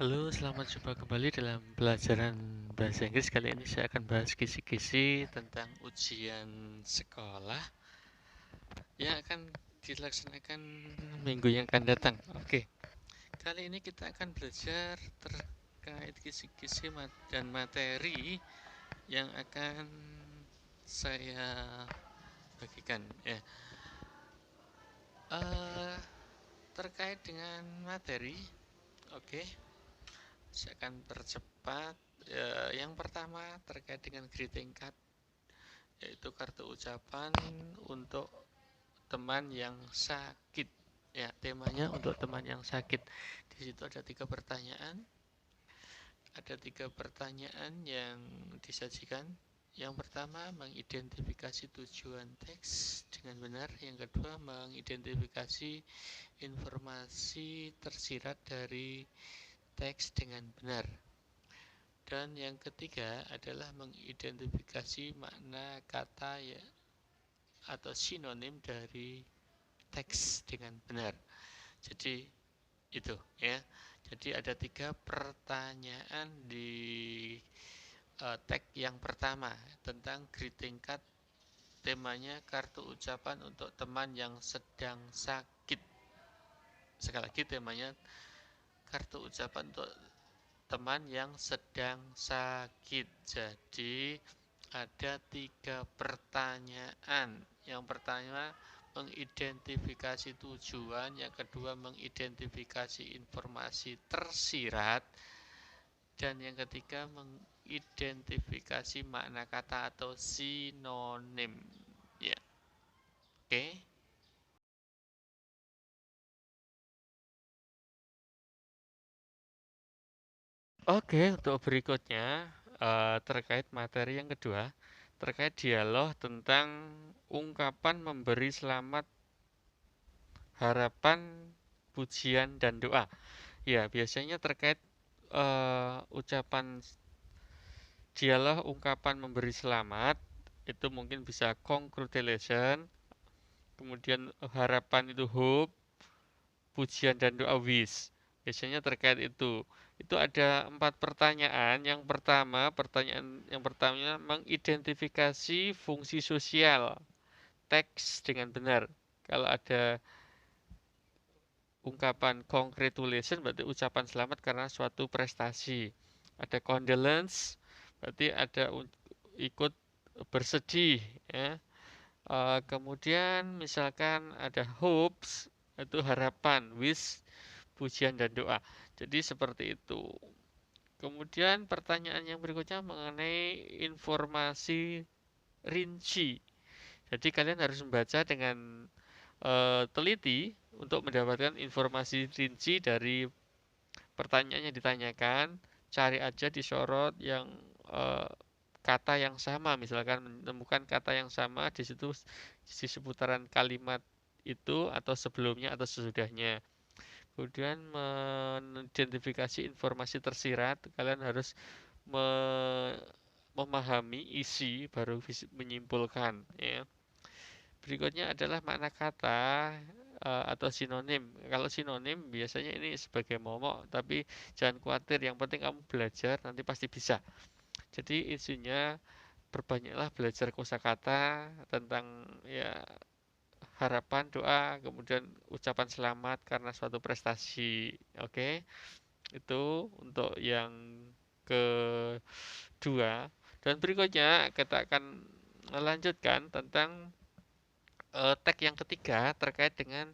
Halo, selamat jumpa kembali dalam pelajaran bahasa Inggris. Kali ini saya akan bahas kisi-kisi tentang ujian sekolah yang akan dilaksanakan minggu yang akan datang. Oke, kali ini kita akan belajar terkait kisi-kisi dan materi yang akan saya bagikan. Eh, Terkait dengan materi, oke. Saya akan percepat. Yang pertama terkait dengan greeting card, yaitu kartu ucapan untuk teman yang sakit. Ya, temanya untuk teman yang sakit. Di situ ada tiga pertanyaan. Ada tiga pertanyaan yang disajikan. Yang pertama, mengidentifikasi tujuan teks dengan benar. Yang kedua, mengidentifikasi informasi tersirat dari teks dengan benar. Dan yang ketiga adalah mengidentifikasi makna kata ya, atau sinonim dari teks dengan benar. Jadi itu ya. Jadi ada tiga pertanyaan di tag yang pertama tentang greeting card. Temanya kartu ucapan untuk teman yang sedang sakit. Sekali lagi temanya kartu ucapan untuk teman yang sedang sakit. Jadi ada tiga pertanyaan. Yang pertama mengidentifikasi tujuan, yang kedua mengidentifikasi informasi tersirat, dan yang ketiga mengidentifikasi makna kata atau sinonim. Ya, oke. Oke, untuk berikutnya terkait materi yang kedua, terkait dialog tentang ungkapan memberi selamat, harapan, pujian, dan doa. Ya, biasanya terkait ucapan dialog ungkapan memberi selamat, itu mungkin bisa congratulation, kemudian harapan itu hope, pujian dan doa wish. Biasanya terkait itu. Itu ada 4 pertanyaan. Pertanyaan yang pertama mengidentifikasi fungsi sosial teks dengan benar. Kalau ada ungkapan congratulation berarti ucapan selamat karena suatu prestasi. Ada condolence berarti ada ikut bersedih ya. Kemudian misalkan ada hopes itu harapan, wish pujian dan doa. Jadi seperti itu. Kemudian pertanyaan yang berikutnya mengenai informasi rinci. Jadi kalian harus membaca dengan teliti untuk mendapatkan informasi rinci dari pertanyaan yang ditanyakan. Cari aja disorot yang kata yang sama, misalkan menemukan kata yang sama di situ di seputaran kalimat itu atau sebelumnya atau sesudahnya. Kemudian mengidentifikasi informasi tersirat, kalian harus memahami isi baru menyimpulkan ya. Berikutnya adalah makna kata atau sinonim. Kalau sinonim biasanya ini sebagai momok, tapi jangan khawatir, yang penting kamu belajar nanti pasti bisa. Jadi isinya perbanyaklah belajar kosakata tentang ya harapan, doa, kemudian ucapan selamat karena suatu prestasi. Oke, itu untuk yang kedua. Dan berikutnya kita akan melanjutkan tentang tag yang ketiga terkait dengan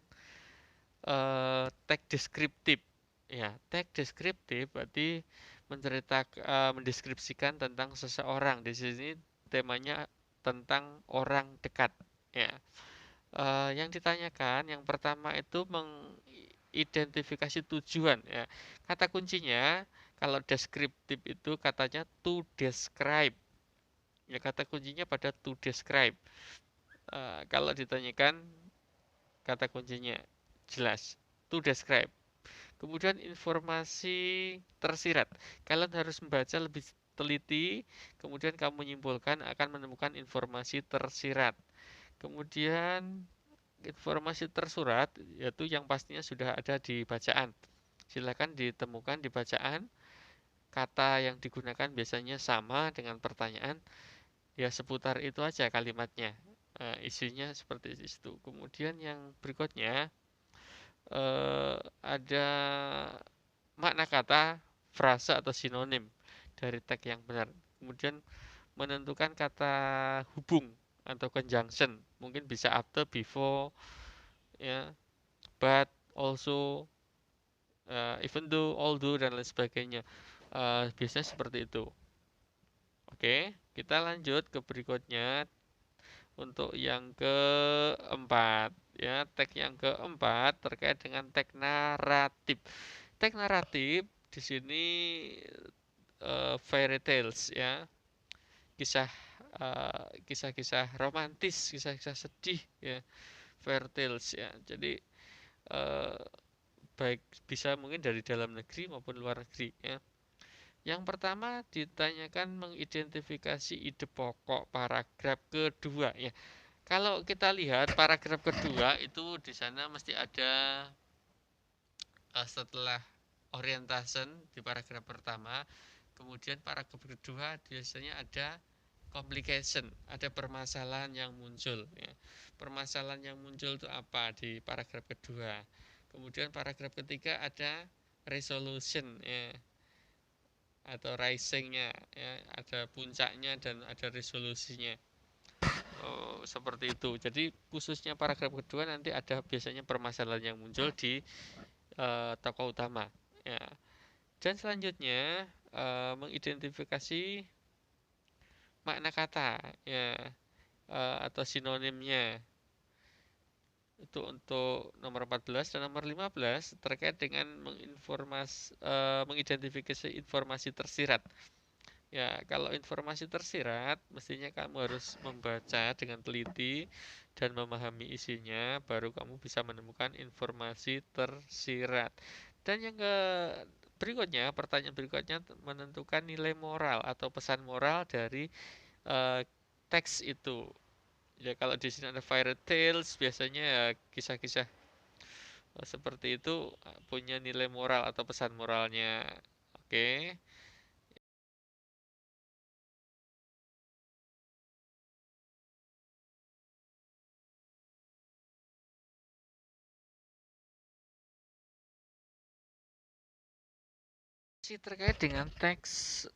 tag deskriptif. Ya, tag deskriptif berarti mendeskripsikan tentang seseorang. Di sini temanya tentang orang dekat. Ya, yang ditanyakan yang pertama itu mengidentifikasi tujuan. Ya, kata kuncinya kalau deskriptif itu katanya to describe. Ya, kata kuncinya pada to describe. Kalau ditanyakan kata kuncinya jelas to describe. Kemudian informasi tersirat. Kalian harus membaca lebih teliti, kemudian kamu menyimpulkan akan menemukan informasi tersirat. Kemudian informasi tersurat yaitu yang pastinya sudah ada di bacaan. Silakan ditemukan di bacaan kata yang digunakan biasanya sama dengan pertanyaan, ya seputar itu aja kalimatnya. Isinya seperti itu. Kemudian yang berikutnya ada makna kata, frase atau sinonim dari tag yang benar. Kemudian menentukan kata hubung atau conjunction, mungkin bisa after, before, ya, but, also, even though, although, dan lain sebagainya. Biasanya seperti itu. Oke, kita lanjut ke berikutnya untuk yang keempat. Ya, tag yang keempat terkait dengan tag naratif. Tag naratif di sini fairy tales, ya, kisah kisah-kisah romantis, kisah-kisah sedih, ya, fairy tales, ya. Jadi uh, baik bisa mungkin dari dalam negeri maupun luar negeri, ya. Yang pertama ditanyakan mengidentifikasi ide pokok paragraf kedua, ya. Kalau kita lihat paragraf kedua itu di sana mesti ada setelah orientation di paragraf pertama, kemudian paragraf kedua biasanya ada complication, ada permasalahan yang muncul, ya. Permasalahan yang muncul itu apa di paragraf kedua. Kemudian paragraf ketiga ada resolution, ya, atau risingnya, ya, ada puncaknya dan ada resolusinya. Seperti itu. Jadi khususnya paragraf kedua nanti ada biasanya permasalahan yang muncul di tokoh utama, ya. Dan selanjutnya mengidentifikasi makna kata, ya, atau sinonimnya. Itu untuk nomor 14 dan nomor 15 terkait dengan mengidentifikasi informasi tersirat. Ya, kalau informasi tersirat, mestinya kamu harus membaca dengan teliti dan memahami isinya, baru kamu bisa menemukan informasi tersirat. Dan yang berikutnya, pertanyaan berikutnya menentukan nilai moral atau pesan moral dari teks itu. Ya, kalau di sini ada fairy tales, biasanya ya kisah-kisah seperti itu punya nilai moral atau pesan moralnya. Oke. Terkait dengan teks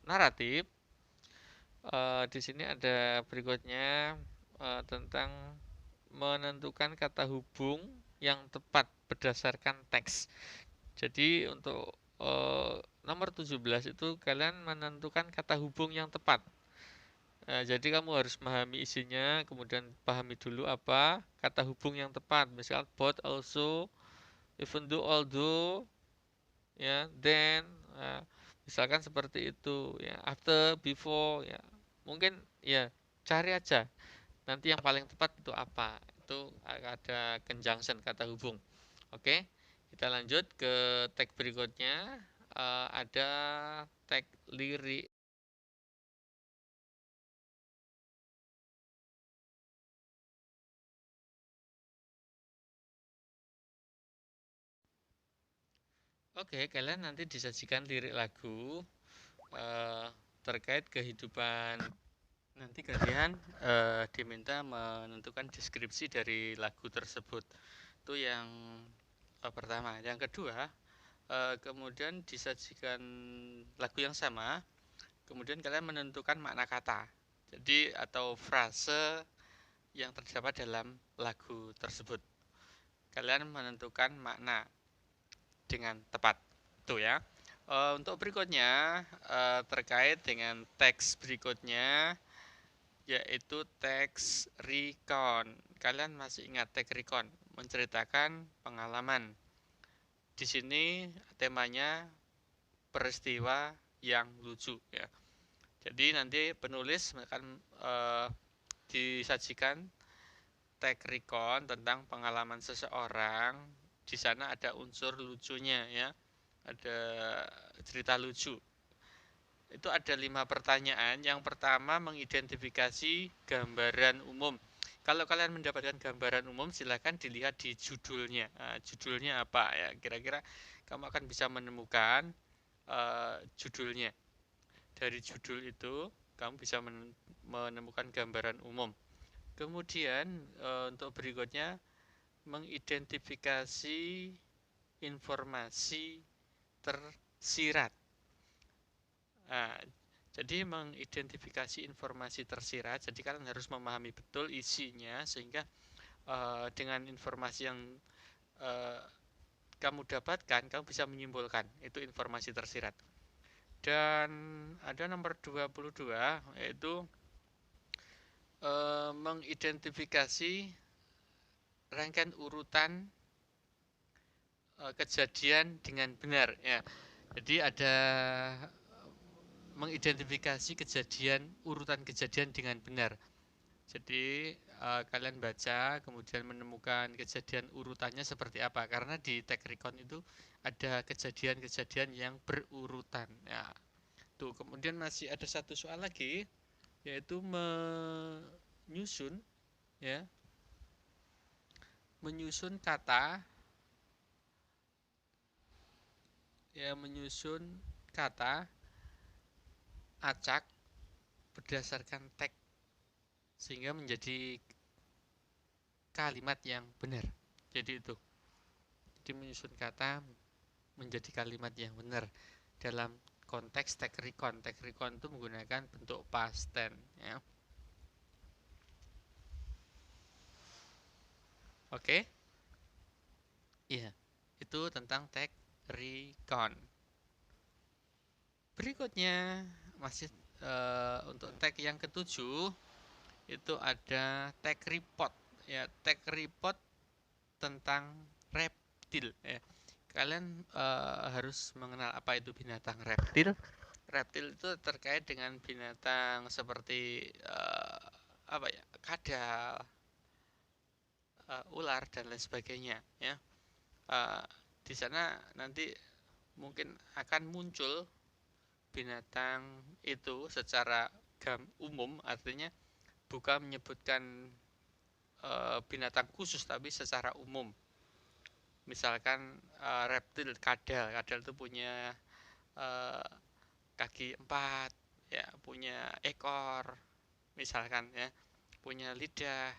naratif, di sini ada berikutnya tentang menentukan kata hubung yang tepat berdasarkan teks. Jadi untuk nomor 17 itu kalian menentukan kata hubung yang tepat. Jadi kamu harus memahami isinya, kemudian pahami dulu apa kata hubung yang tepat. Misal both, also, even though, although, ya, then, misalkan seperti itu, ya, after, before, ya. Mungkin ya cari aja nanti yang paling tepat itu apa. Itu ada conjunction, kata hubung. Oke, kita lanjut ke tag berikutnya. Ada tag lirik. Oke, kalian nanti disajikan lirik lagu eh, terkait kehidupan. Nanti kalian diminta menentukan deskripsi dari lagu tersebut. Itu yang pertama. Yang kedua, kemudian disajikan lagu yang sama, kemudian kalian menentukan makna kata. Jadi atau frase yang terdapat dalam lagu tersebut. Kalian menentukan makna dengan tepat. Itu ya. Untuk berikutnya terkait dengan teks berikutnya, yaitu teks recount. Kalian masih ingat teks recount? Menceritakan pengalaman. Di sini temanya peristiwa yang lucu, ya. Jadi nanti penulis akan disajikan teks recount tentang pengalaman seseorang. Di sana ada unsur lucunya, ya. Ada cerita lucu. Itu ada 5 pertanyaan. Yang pertama mengidentifikasi gambaran umum. Kalau kalian mendapatkan gambaran umum, silakan dilihat di judulnya. Judulnya apa ya? Kira-kira kamu akan bisa menemukan judulnya. Dari judul itu kamu bisa menemukan gambaran umum. Kemudian untuk berikutnya, mengidentifikasi informasi tersirat. Nah, jadi mengidentifikasi informasi tersirat, jadi kalian harus memahami betul isinya sehingga dengan informasi yang uh, kamu dapatkan, kamu bisa menyimpulkan itu informasi tersirat. Dan ada nomor 22 yaitu mengidentifikasi rangkaian urutan kejadian dengan benar ya. Jadi ada mengidentifikasi urutan kejadian dengan benar. Jadi kalian baca kemudian menemukan kejadian urutannya seperti apa, karena di tag recon itu ada kejadian-kejadian yang berurutan ya. Tuh, kemudian masih ada satu soal lagi yaitu menyusun ya, menyusun kata ya, menyusun kata acak berdasarkan tag sehingga menjadi kalimat yang benar. Jadi itu. Jadi menyusun kata menjadi kalimat yang benar dalam konteks tag recon. Tag recon itu menggunakan bentuk past tense ya. Oke? Iya. Itu tentang tag recon. Berikutnya masih untuk tag yang ketujuh itu ada tag report ya. Tag report tentang reptil ya. Kalian harus mengenal apa itu binatang reptil. Reptil itu terkait dengan binatang seperti apa ya, kadal, ular dan lain sebagainya ya. Di sana nanti mungkin akan muncul binatang itu secara umum, artinya bukan menyebutkan binatang khusus tapi secara umum. Misalkan reptil kadal itu punya kaki 4 ya, punya ekor misalkan ya, punya lidah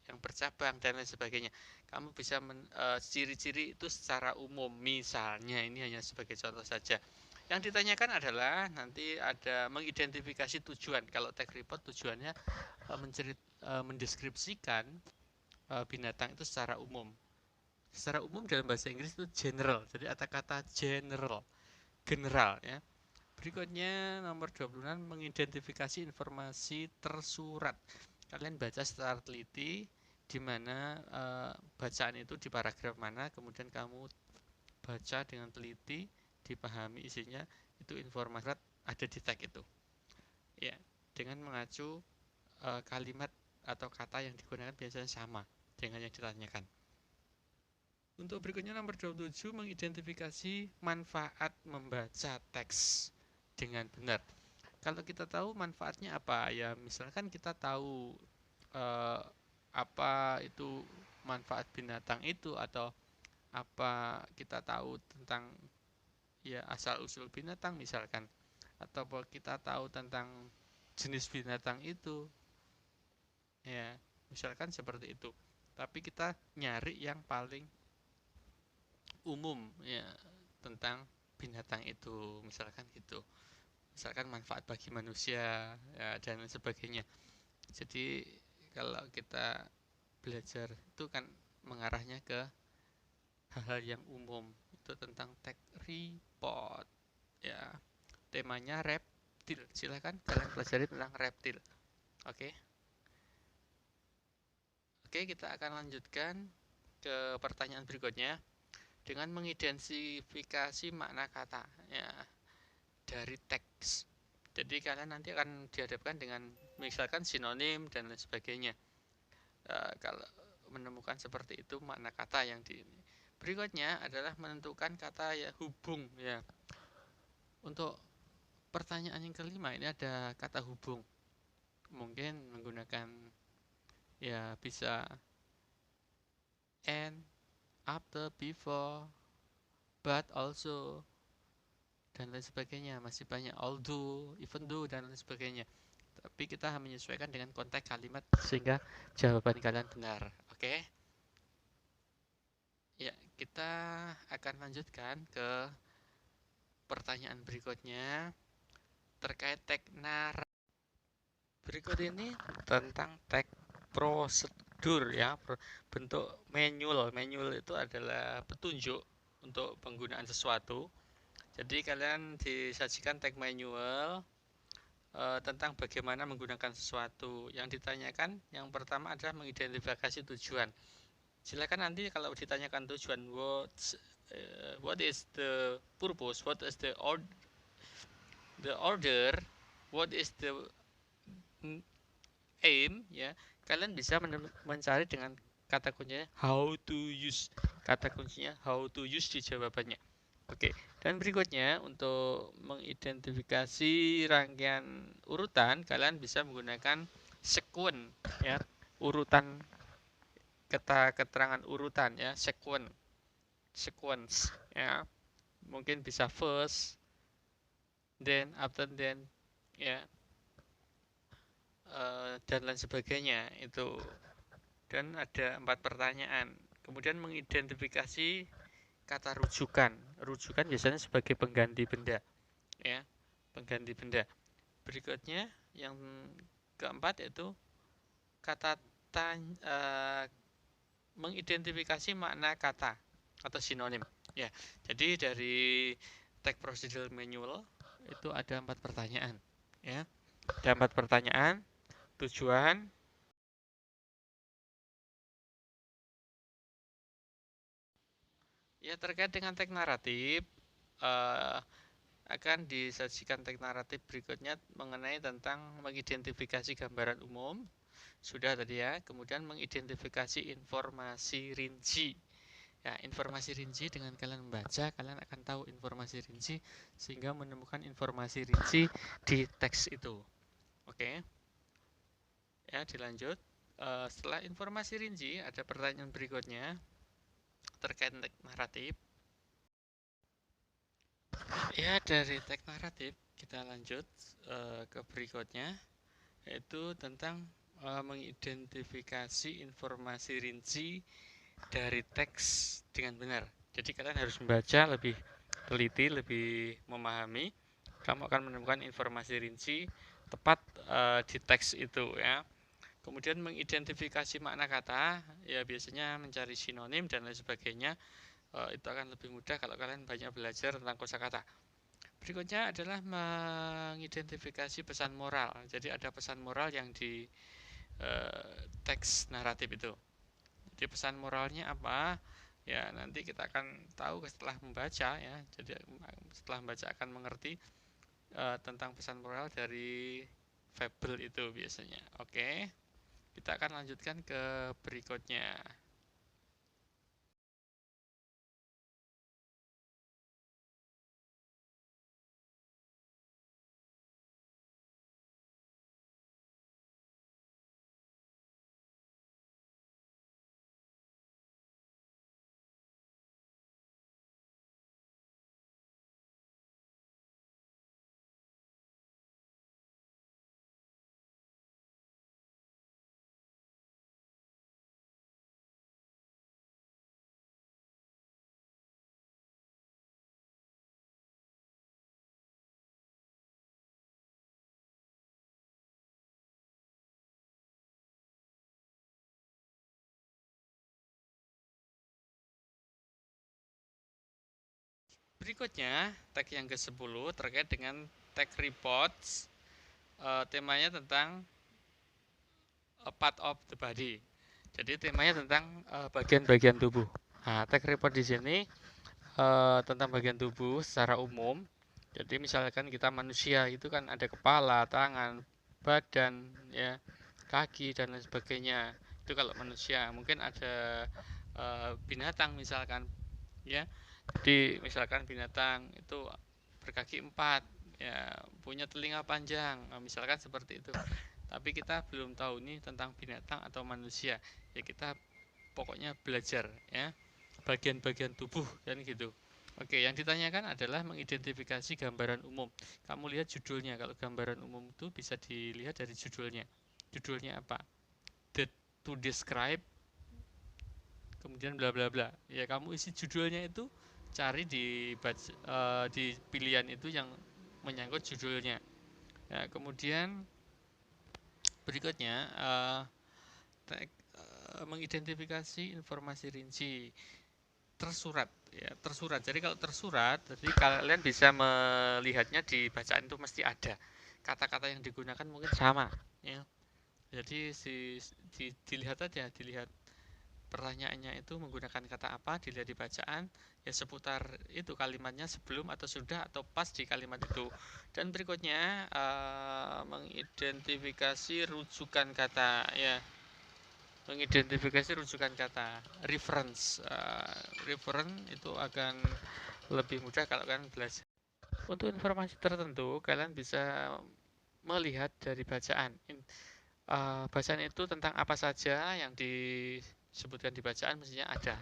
yang bercabang dan lain sebagainya. Kamu bisa ciri-ciri itu secara umum, misalnya, ini hanya sebagai contoh saja. Yang ditanyakan adalah nanti ada mengidentifikasi tujuan. Kalau tag report tujuannya mendeskripsikan binatang itu secara umum. Secara umum dalam bahasa Inggris itu general. Jadi ada kata general ya. Berikutnya nomor 26, mengidentifikasi informasi tersurat. Kalian baca secara teliti di mana bacaan itu di paragraf mana, kemudian kamu baca dengan teliti, dipahami isinya, itu informasi ada di tag itu. Ya, dengan mengacu kalimat atau kata yang digunakan biasanya sama dengan yang ditanyakan. Untuk berikutnya nomor 27, mengidentifikasi manfaat membaca teks dengan benar. Kalau kita tahu manfaatnya apa ya, misalkan kita tahu apa itu manfaat binatang itu, atau apa kita tahu tentang ya asal usul binatang misalkan, atau kita tahu tentang jenis binatang itu ya, misalkan seperti itu, tapi kita nyari yang paling umum ya tentang binatang itu, misalkan gitu, misalkan manfaat bagi manusia ya, dan lain sebagainya. Jadi kalau kita belajar itu kan mengarahnya ke hal-hal yang umum, itu tentang tag report ya. Temanya reptil, silahkan kalian pelajari tentang reptil. Oke. Oke, kita akan lanjutkan ke pertanyaan berikutnya dengan mengidentifikasi makna kata ya dari teks. Jadi kalian nanti akan dihadapkan dengan misalkan sinonim dan lain sebagainya. Kalau menemukan seperti itu makna kata yang di ini. Berikutnya adalah menentukan kata ya hubung ya. Untuk pertanyaan yang kelima ini ada kata hubung. Mungkin menggunakan ya bisa and, after, before, but, also, dan lain sebagainya. Masih banyak although, even though, dan lain sebagainya. Tapi kita menyesuaikan dengan konteks kalimat sehingga jawaban kalian benar. Oke? Ya, kita akan lanjutkan ke pertanyaan berikutnya terkait teks narasi. Berikut ini tentang teks prosedur ya, bentuk manual. Manual itu adalah petunjuk untuk penggunaan sesuatu. Jadi kalian disajikan teks manual tentang bagaimana menggunakan sesuatu. Yang ditanyakan yang pertama adalah mengidentifikasi tujuan. Silakan nanti kalau ditanyakan tujuan, what is the purpose, what is the order, what is the aim, ya kalian bisa mencari dengan kata kuncinya how to use. Kata kuncinya how to use di jawabannya. Oke, dan berikutnya untuk mengidentifikasi rangkaian urutan, kalian bisa menggunakan sequence ya, urutan keterangan urutan ya, sequence ya. Mungkin bisa first, then, after then ya, dan lain sebagainya itu. Dan ada 4 pertanyaan. Kemudian mengidentifikasi kata rujukan. Rujukan biasanya sebagai pengganti benda ya, pengganti benda. Berikutnya yang keempat yaitu kata mengidentifikasi makna kata atau sinonim ya. Jadi dari teks procedural manual itu ada 4 pertanyaan ya. Ada 4 pertanyaan, tujuan, ya terkait dengan teks naratif akan disajikan teks naratif berikutnya mengenai tentang mengidentifikasi gambaran umum. Sudah tadi ya. Kemudian mengidentifikasi informasi rinci. Ya, informasi rinci dengan kalian membaca, kalian akan tahu informasi rinci sehingga menemukan informasi rinci di teks itu. Oke. Ya, dilanjut. Setelah informasi rinci, ada pertanyaan berikutnya terkait teks naratif. Ya, dari teks naratif kita lanjut ke berikutnya, yaitu tentang mengidentifikasi informasi rinci dari teks dengan benar. Jadi kalian harus membaca lebih teliti, lebih memahami. Kamu akan menemukan informasi rinci tepat di teks itu ya. Kemudian mengidentifikasi makna kata, ya biasanya mencari sinonim dan lain sebagainya. Itu akan lebih mudah kalau kalian banyak belajar tentang kosakata. Berikutnya adalah mengidentifikasi pesan moral. Jadi ada pesan moral yang di teks naratif itu. Jadi pesan moralnya apa? Ya nanti kita akan tahu setelah membaca ya. Jadi setelah membaca akan mengerti tentang pesan moral dari fabel itu biasanya. Oke, kita akan lanjutkan ke berikutnya. Berikutnya, tag yang ke-10 terkait dengan tag reports. Temanya tentang part of the body. Jadi temanya tentang bagian-bagian tubuh. Nah, tag report di sini tentang bagian tubuh secara umum. Jadi misalkan kita manusia itu kan ada kepala, tangan, badan, ya, kaki dan lain sebagainya. Itu kalau manusia. Mungkin ada binatang misalkan, ya. Jadi misalkan binatang itu berkaki 4, ya, punya telinga panjang, misalkan seperti itu. tapi kita belum tahu nih tentang binatang atau manusia. Ya kita pokoknya belajar ya bagian-bagian tubuh kan gitu. Oke, yang ditanyakan adalah mengidentifikasi gambaran umum. Kamu lihat judulnya, kalau gambaran umum itu bisa dilihat dari judulnya. Judulnya apa? To describe, kemudian bla bla bla. Ya kamu isi judulnya itu, cari di pilihan itu yang menyangkut judulnya. Ya, kemudian berikutnya mengidentifikasi informasi rinci tersurat ya, tersurat. Jadi kalau tersurat, jadi kalian bisa melihatnya di bacaan itu mesti ada kata-kata yang digunakan mungkin sama ya. Jadi dilihat aja, dilihat pertanyaannya itu menggunakan kata apa, dilihat di bacaan ya, seputar itu kalimatnya sebelum atau sudah atau pas di kalimat itu. Dan berikutnya mengidentifikasi rujukan kata ya, mengidentifikasi rujukan kata, reference. Reference itu akan lebih mudah kalau kalian belajar. Untuk informasi tertentu kalian bisa melihat dari bacaan. Bacaan itu tentang apa saja yang disebutkan di bacaan mestinya ada.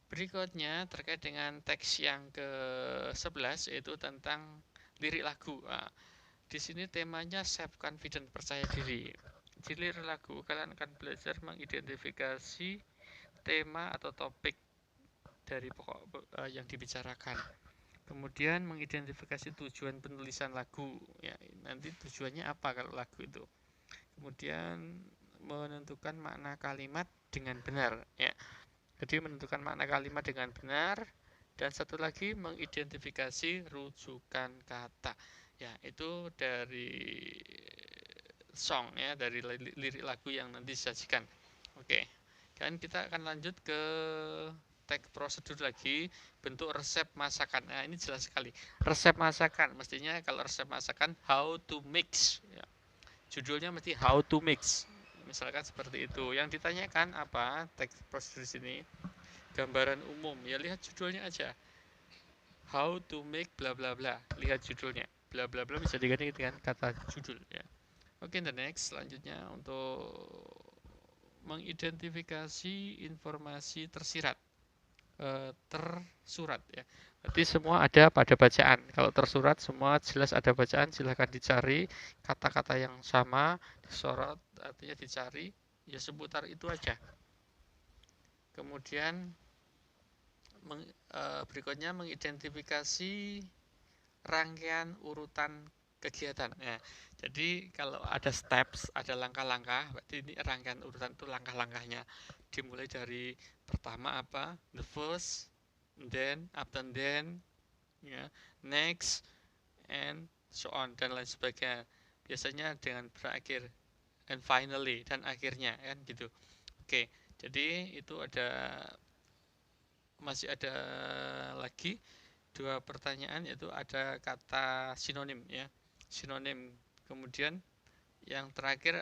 Berikutnya terkait dengan teks yang ke-11 yaitu tentang lirik lagu. Di sini temanya self confident, percaya diri. Di lirik lagu kalian akan belajar mengidentifikasi tema atau topik dari pokok yang dibicarakan. Kemudian mengidentifikasi tujuan penulisan lagu. Ya, nanti tujuannya apa kalau lagu itu. Kemudian menentukan makna kalimat dengan benar. Ya, jadi menentukan makna kalimat dengan benar. Dan satu lagi mengidentifikasi rujukan kata. Ya, itu dari song ya, dari lirik lagu yang nanti disajikan. Oke. Dan kita akan lanjut ke teks prosedur lagi, bentuk resep masakan. Nah, ini jelas sekali. Resep masakan, mestinya kalau resep masakan how to mix ya. Judulnya mesti how to mix. Misalkan seperti itu. Yang ditanyakan apa? Teks prosedur sini gambaran umum. Ya lihat judulnya aja. How to make bla bla bla. Lihat judulnya. Bla bla bla bisa diganti dengan kata judul ya. Oke, the next selanjutnya untuk mengidentifikasi informasi tersirat, tersurat ya. Berarti semua ada pada bacaan. Kalau tersurat semua jelas ada bacaan, silahkan dicari kata-kata yang sama, disorot artinya dicari, ya seputar itu aja. Kemudian berikutnya mengidentifikasi rangkaian urutan kegiatan. Ya, jadi kalau ada steps, ada langkah-langkah, berarti ini rangkaian urutan itu langkah-langkahnya. Dimulai dari pertama apa? The first, then, after then, ya, next, and so on dan lain sebagainya. Biasanya dengan berakhir and finally dan akhirnya kan gitu. Oke, jadi itu masih ada lagi dua pertanyaan, yaitu ada kata sinonim ya, sinonim. Kemudian yang terakhir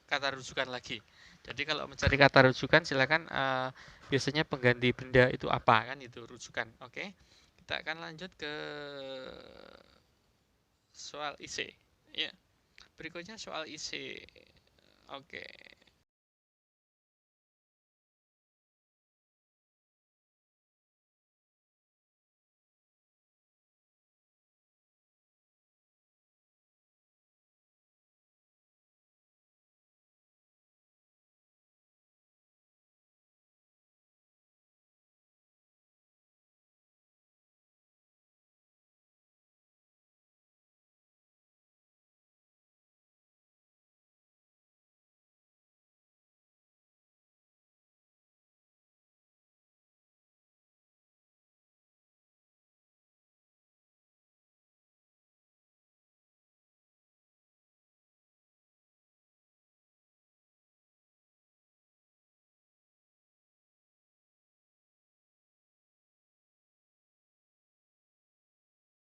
kata rujukan lagi. Jadi kalau mencari kata rujukan silakan biasanya pengganti benda itu apa kan, itu rujukan. Oke, kita akan lanjut ke soal IC ya. Berikutnya soal IC. Oke.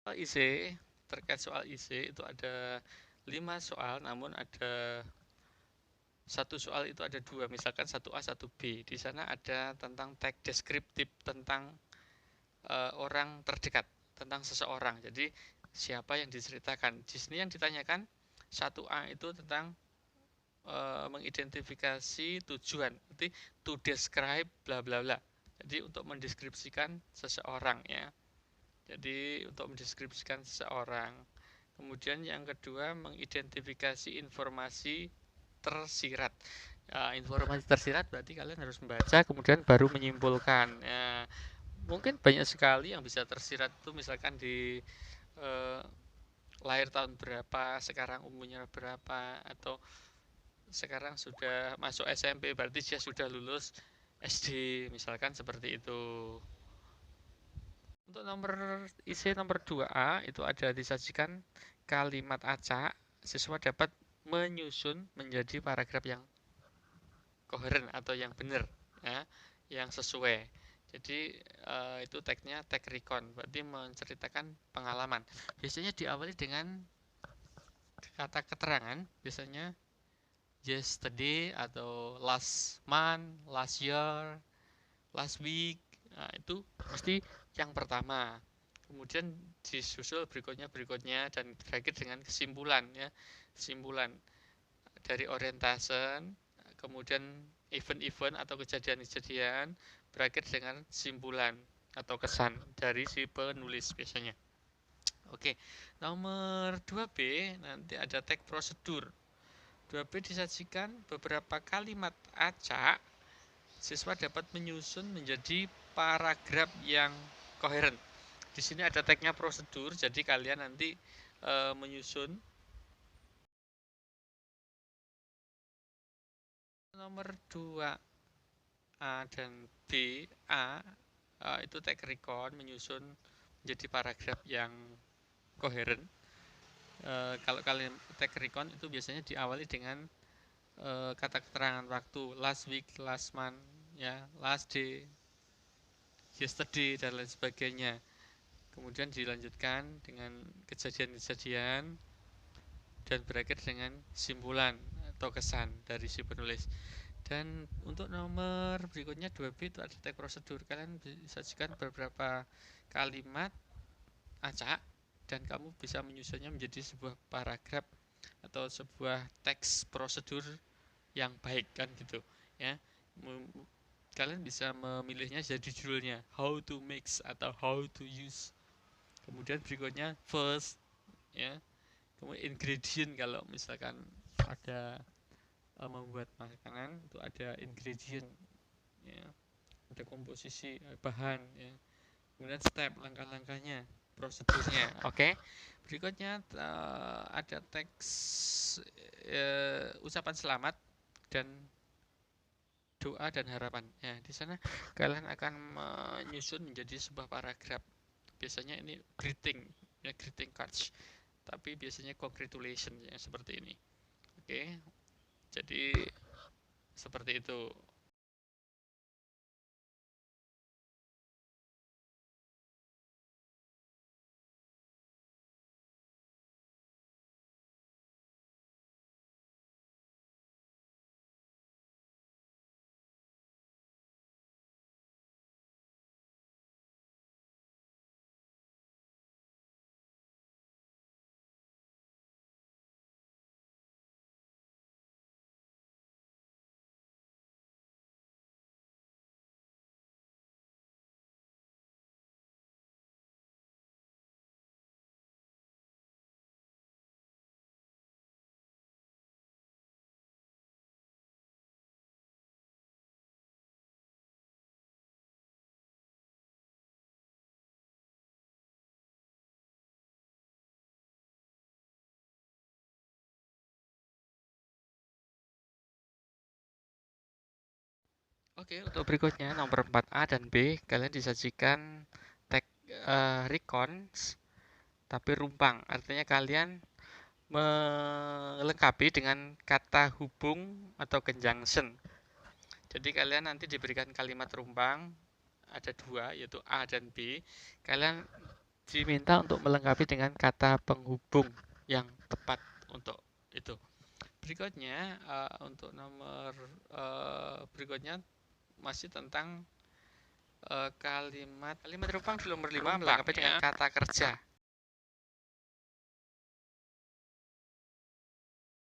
IC, terkait soal IC itu ada 5 soal, namun ada satu soal itu ada dua, misalkan 1A 1B. Di sana ada tentang teks deskriptif tentang orang terdekat, tentang seseorang. Jadi siapa yang diceritakan. Di sini yang ditanyakan 1A itu tentang mengidentifikasi tujuan, berarti to describe bla bla bla. Jadi untuk mendeskripsikan seseorang ya. Jadi untuk mendeskripsikan seseorang. Kemudian yang kedua mengidentifikasi informasi tersirat. Informasi tersirat berarti kalian harus membaca kemudian baru menyimpulkan. Ya, mungkin banyak sekali yang bisa tersirat itu misalkan di lahir tahun berapa, sekarang umurnya berapa, atau sekarang sudah masuk SMP berarti dia sudah lulus SD misalkan seperti itu. Untuk isi nomor 2A itu ada disajikan kalimat acak, siswa dapat menyusun menjadi paragraf yang koheren atau yang benar ya, yang sesuai. Jadi itu tagnya tag recon, berarti menceritakan pengalaman. Biasanya diawali dengan kata keterangan, biasanya yesterday atau last month, last year, last week. Nah, itu mesti yang pertama. Kemudian disusul berikutnya dan terakhir dengan kesimpulan ya. Kesimpulan dari orientation, kemudian event-event atau kejadian-kejadian, berakhir dengan kesimpulan atau kesan dari si penulis biasanya. Oke, nomor 2B nanti ada tag prosedur. 2B disajikan beberapa kalimat acak, siswa dapat menyusun menjadi paragraf yang koheren. Di sini ada tagnya prosedur, jadi kalian nanti menyusun. Nomor 2A dan B, A itu tag recon, menyusun menjadi paragraf yang koheren. Kalau kalian tag recon itu biasanya diawali dengan kata keterangan waktu, last week, last month, ya, last day, yesterday dan lain sebagainya. Kemudian dilanjutkan dengan kejadian-kejadian dan berakhir dengan simpulan atau kesan dari si penulis. Dan untuk nomor berikutnya 2B itu ada tag prosedur. Kalian disajikan beberapa kalimat acak dan kamu bisa menyusunnya menjadi sebuah paragraf atau sebuah teks prosedur yang baik kan gitu ya. Kalian bisa memilihnya jadi judulnya how to mix atau how to use. Kemudian berikutnya first ya. Kemudian ingredient, kalau misalkan ada membuat makanan itu ada ingredient ya, ada komposisi bahan ya. Kemudian step, langkah-langkahnya, prosedurnya. Oke. Berikutnya ada teks ucapan selamat dan doa dan harapan. Ya, di sana kalian akan menyusun menjadi sebuah paragraf. Biasanya ini greeting, ya, greeting cards. Tapi biasanya congratulations ya, seperti ini. Oke. Jadi seperti itu. Oke, untuk berikutnya nomor 4A dan B, kalian disajikan tag recons tapi rumpang. Artinya kalian melengkapi dengan kata hubung atau conjunction. Jadi kalian nanti diberikan kalimat rumpang, ada dua, yaitu A dan B. Kalian diminta untuk melengkapi dengan kata penghubung yang tepat untuk itu. Berikutnya untuk nomor berikutnya masih tentang kalimat rumpang di nomor 5 melengkapi dengan kata kerja.